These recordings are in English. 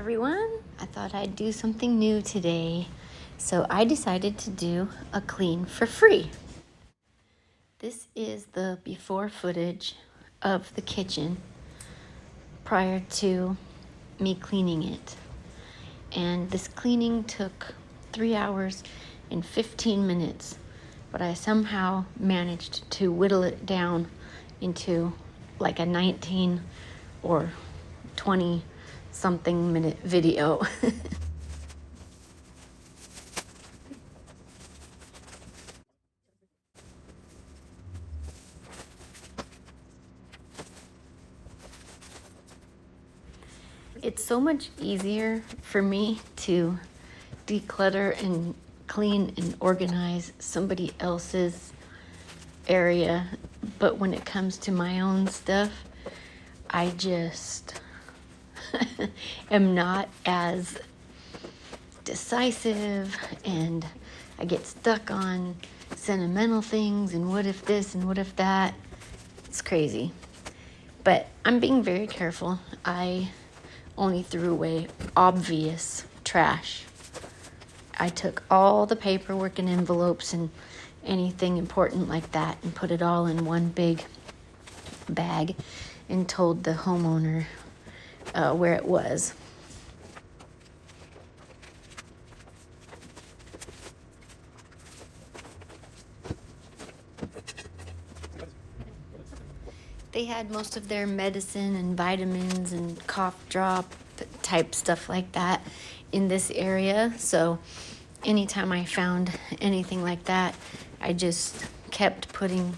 everyone. I thought I'd do something new today, so I decided to do a clean for free. This is the before footage of the kitchen prior to me cleaning it. And this cleaning took 3 hours and 15 minutes, but I somehow managed to whittle it down into like a 19 or 20 something minute video. It's so much easier for me to declutter and clean and organize somebody else's area, but when it comes to my own stuff, I just am not as decisive, and I get stuck on sentimental things and what if this and what if that. It's crazy. But I'm being very careful. I only threw away obvious trash. I took all the paperwork and envelopes and anything important like that and put it all in one big bag and told the homeowner where it was. They had most of their medicine and vitamins and cough drop type stuff like that in this area. So anytime I found anything like that, I just kept putting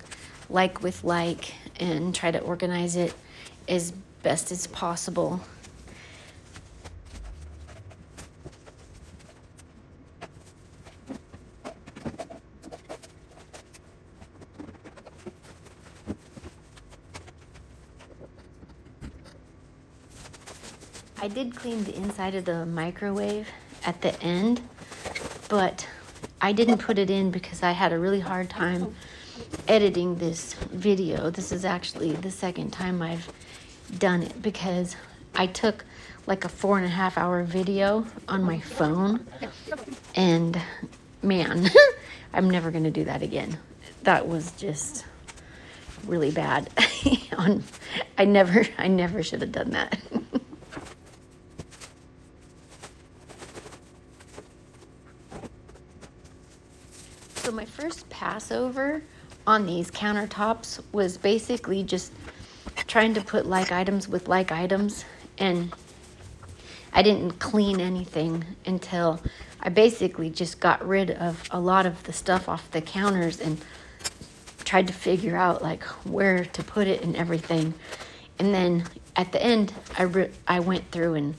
like with like and try to organize it as best as possible. I did clean the inside of the microwave at the end, but I didn't put it in because I had a really hard time editing this video. This is actually the second time I've done it because I took like a 4.5 hour video on my phone, and man, I'm never gonna do that again. That was just really bad. I never should have done that. So my first Passover on these countertops was basically just trying to put like items with like items, and I didn't clean anything until I basically just got rid of a lot of the stuff off the counters and tried to figure out like where to put it and everything. And then at the end, I went through and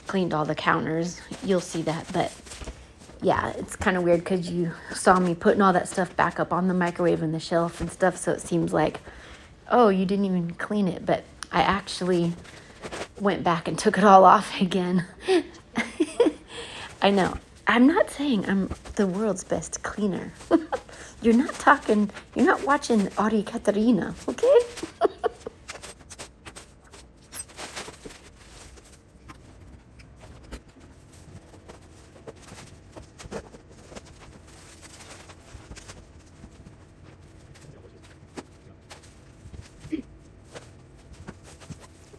cleaned all the counters. You'll see that, but yeah, it's kind of weird because you saw me putting all that stuff back up on the microwave and the shelf and stuff, so it seems like, oh, you didn't even clean it, but I actually went back and took it all off again. I know. I'm not saying I'm the world's best cleaner. You're not watching Audie Katarina, okay?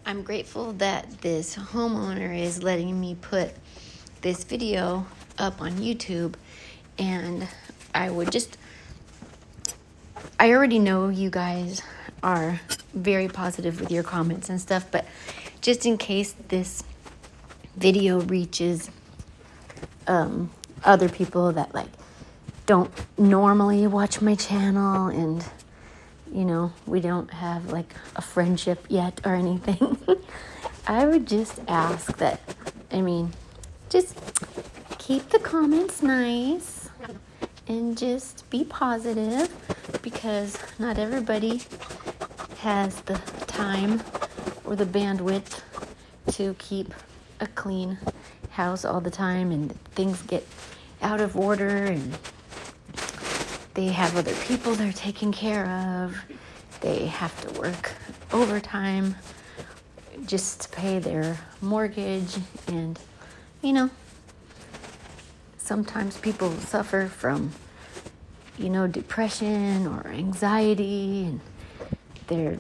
I'm grateful that this homeowner is letting me put this video up on YouTube, and I already know you guys are very positive with your comments and stuff, but just in case this video reaches other people that like don't normally watch my channel, and we don't have like a friendship yet or anything, I would just ask that, just keep the comments nice and just be positive, because not everybody has the time or the bandwidth to keep a clean house all the time, and things get out of order and they have other people they're taking care of. They have to work overtime, just to pay their mortgage. And, you know, sometimes people suffer from, you know, depression or anxiety, and their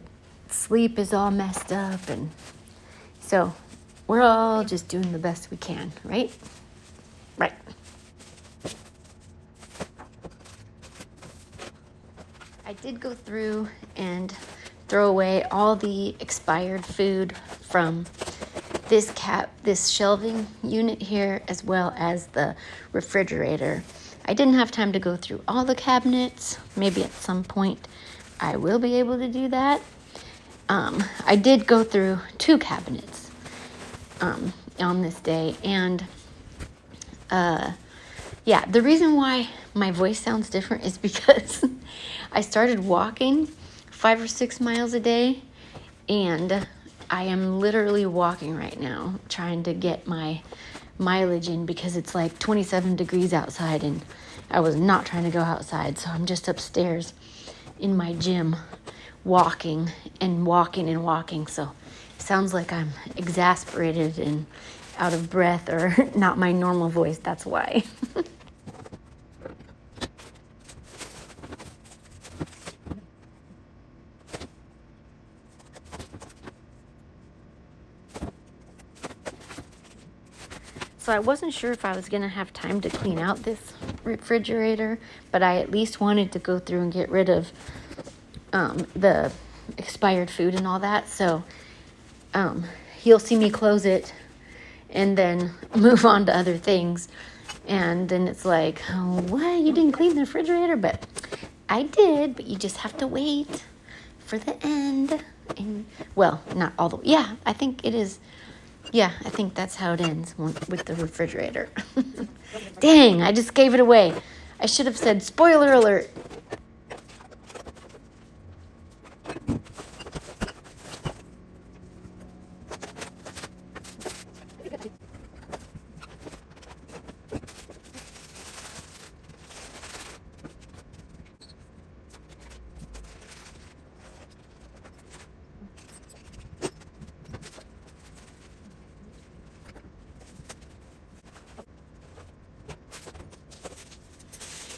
sleep is all messed up. And so we're all just doing the best we can, right? Right. I did go through and throw away all the expired food from this shelving unit here, as well as the refrigerator. I didn't have time to go through all the cabinets. Maybe at some point I will be able to do that. I did go through 2 cabinets on this day, and yeah, the reason why my voice sounds different is because I started walking 5 or 6 miles a day, and I am literally walking right now trying to get my mileage in, because it's like 27 degrees outside and I was not trying to go outside. So I'm just upstairs in my gym walking and walking and walking. So it sounds like I'm exasperated and out of breath, or not my normal voice. That's why. So I wasn't sure if I was going to have time to clean out this refrigerator, but I at least wanted to go through and get rid of the expired food and all that. So you'll see me close it and then move on to other things. And then it's like, oh, what? You didn't clean the refrigerator? But I did, but you just have to wait for the end. And, well, not all the way. Yeah, I think it is. Yeah, I think that's how it ends with the refrigerator. Dang, I just gave it away. I should have said, spoiler alert.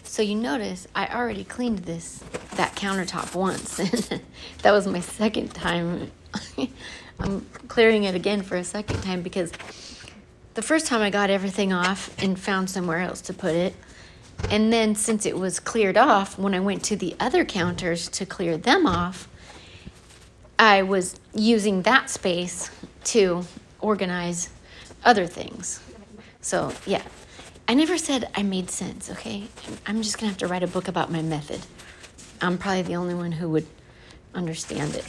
So you notice I already cleaned that countertop once. That was my second time. I'm clearing it again for a second time, because the first time I got everything off and found somewhere else to put it. And then since it was cleared off, when I went to the other counters to clear them off, I was using that space to organize other things. So yeah. I never said I made sense, okay? I'm just going to have to write a book about my method. I'm probably the only one who would understand it.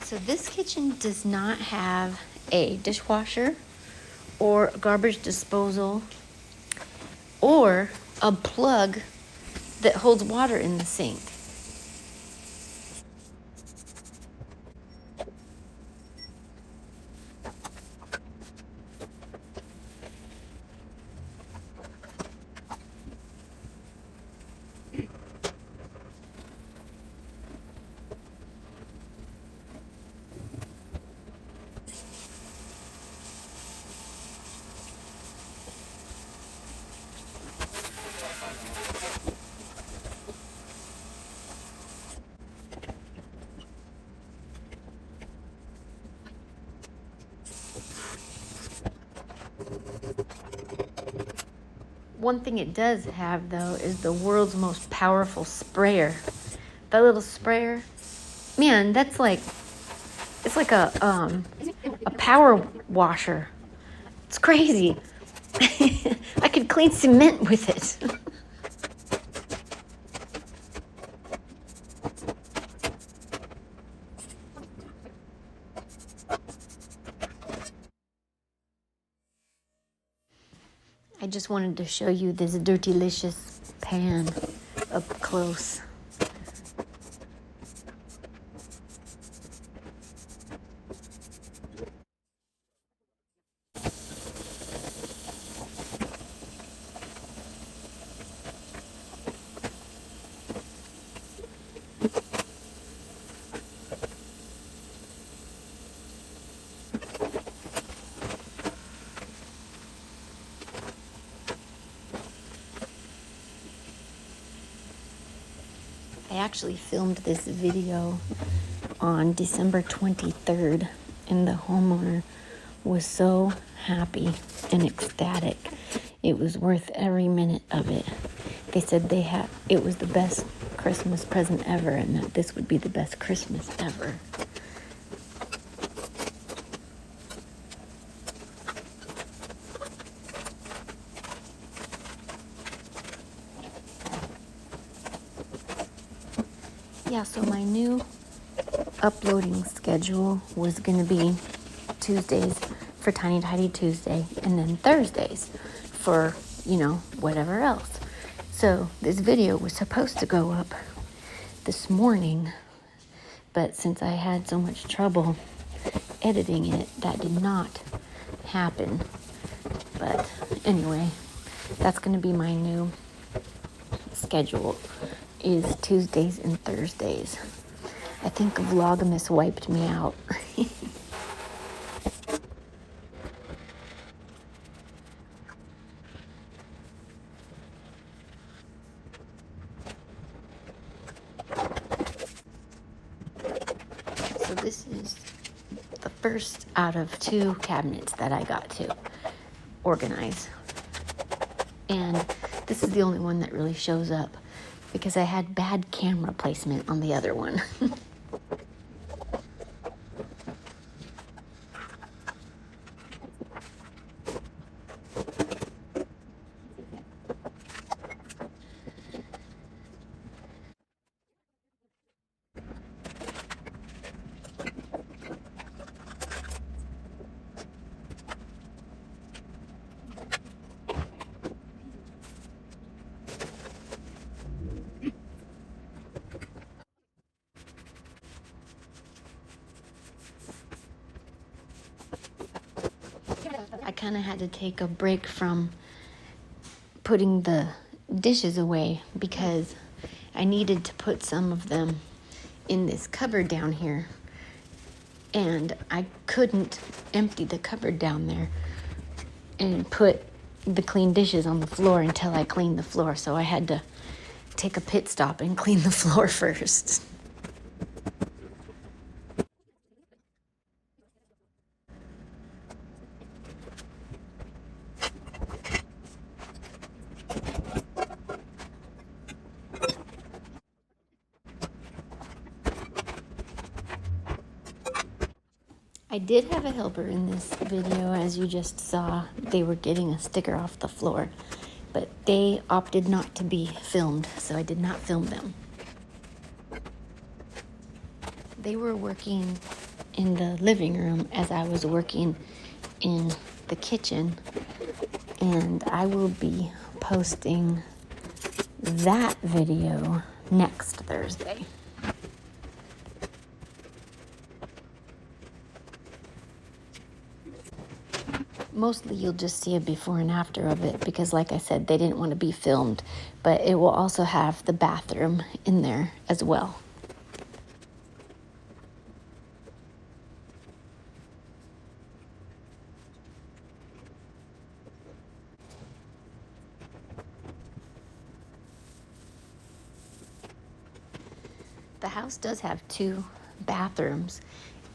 So this kitchen does not have a dishwasher or garbage disposal or a plug that holds water in the sink. One thing it does have, though, is the world's most powerful sprayer. That little sprayer, man, that's like, it's like a power washer. It's crazy. I could clean cement with it. I just wanted to show you this dirtylicious pan up close. I actually filmed this video on December 23rd, and the homeowner was so happy and ecstatic. It was worth every minute of it. They said it was the best Christmas present ever, and that this would be the best Christmas ever. Yeah, so my new uploading schedule was going to be Tuesdays for Tiny Tidy Tuesday, and then Thursdays for, whatever else. So this video was supposed to go up this morning, but since I had so much trouble editing it, that did not happen. But anyway, that's going to be my new schedule, is Tuesdays and Thursdays. I think Vlogmas wiped me out. So this is the first out of 2 cabinets that I got to organize. And this is the only one that really shows up because I had bad camera placement on the other one. I kind of had to take a break from putting the dishes away because I needed to put some of them in this cupboard down here, and I couldn't empty the cupboard down there and put the clean dishes on the floor until I cleaned the floor, so I had to take a pit stop and clean the floor first. I did have a helper in this video, as you just saw. They were getting a sticker off the floor, but they opted not to be filmed, so I did not film them. They were working in the living room as I was working in the kitchen, and I will be posting that video next Thursday. Mostly you'll just see a before and after of it because, like I said, they didn't want to be filmed, but it will also have the bathroom in there as well. The house does have 2 bathrooms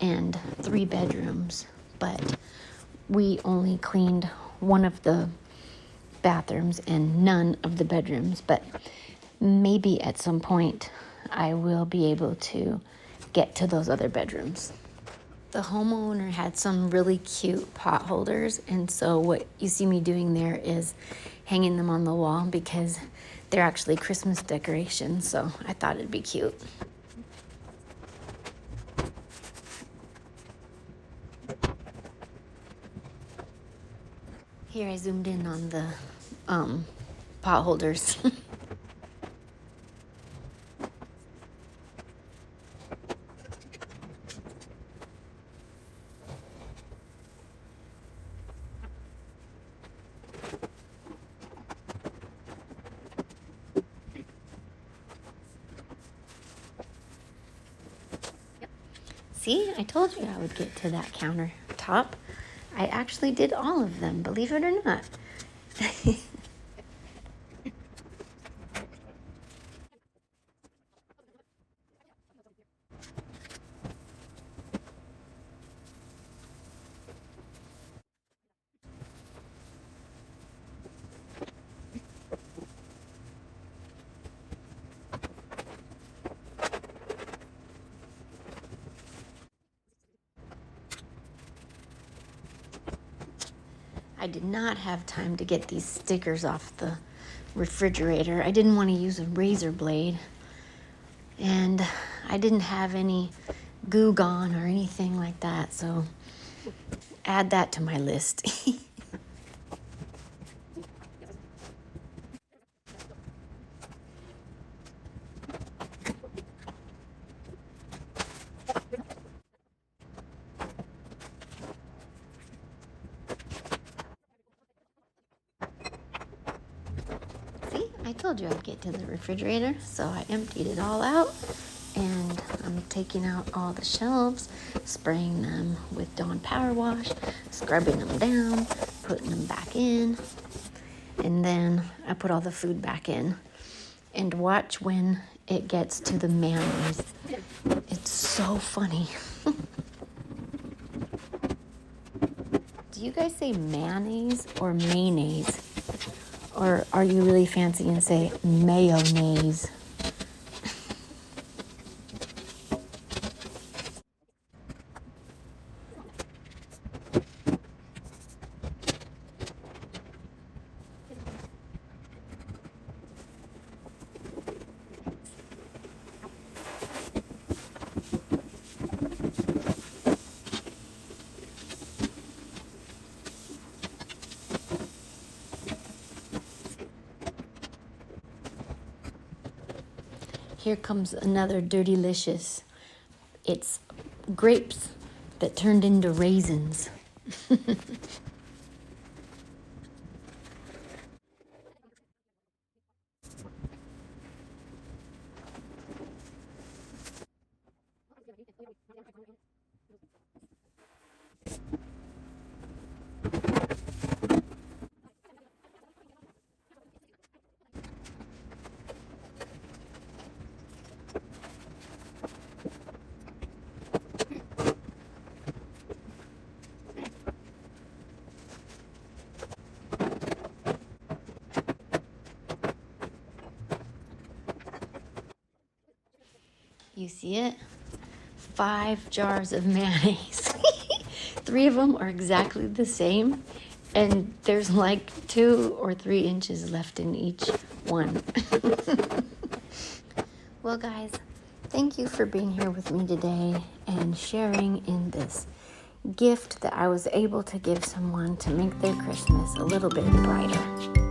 and 3 bedrooms, but we only cleaned one of the bathrooms and none of the bedrooms. But maybe at some point I will be able to get to those other bedrooms. The homeowner had some really cute pot holders, and so what you see me doing there is hanging them on the wall because they're actually Christmas decorations, so I thought it'd be cute. Here I zoomed in on the pot holders. See, I told you I would get to that countertop. I actually did all of them, believe it or not. I did not have time to get these stickers off the refrigerator. I didn't want to use a razor blade. And I didn't have any Goo Gone or anything like that, so add that to my list. See, I told you I'd get to the refrigerator, so I emptied it all out, and I'm taking out all the shelves, spraying them with Dawn Power Wash, scrubbing them down, putting them back in, and then I put all the food back in. And watch when it gets to the mayonnaise. It's so funny. Do you guys say mayonnaise or mayonnaise? Or are you really fancy and say mayonnaise? Here comes another Dirtylicious. It's grapes that turned into raisins. You see it? 5 jars of mayonnaise. 3 of them are exactly the same, and there's like 2 or 3 inches left in each one. Well, guys, thank you for being here with me today and sharing in this gift that I was able to give someone to make their Christmas a little bit brighter.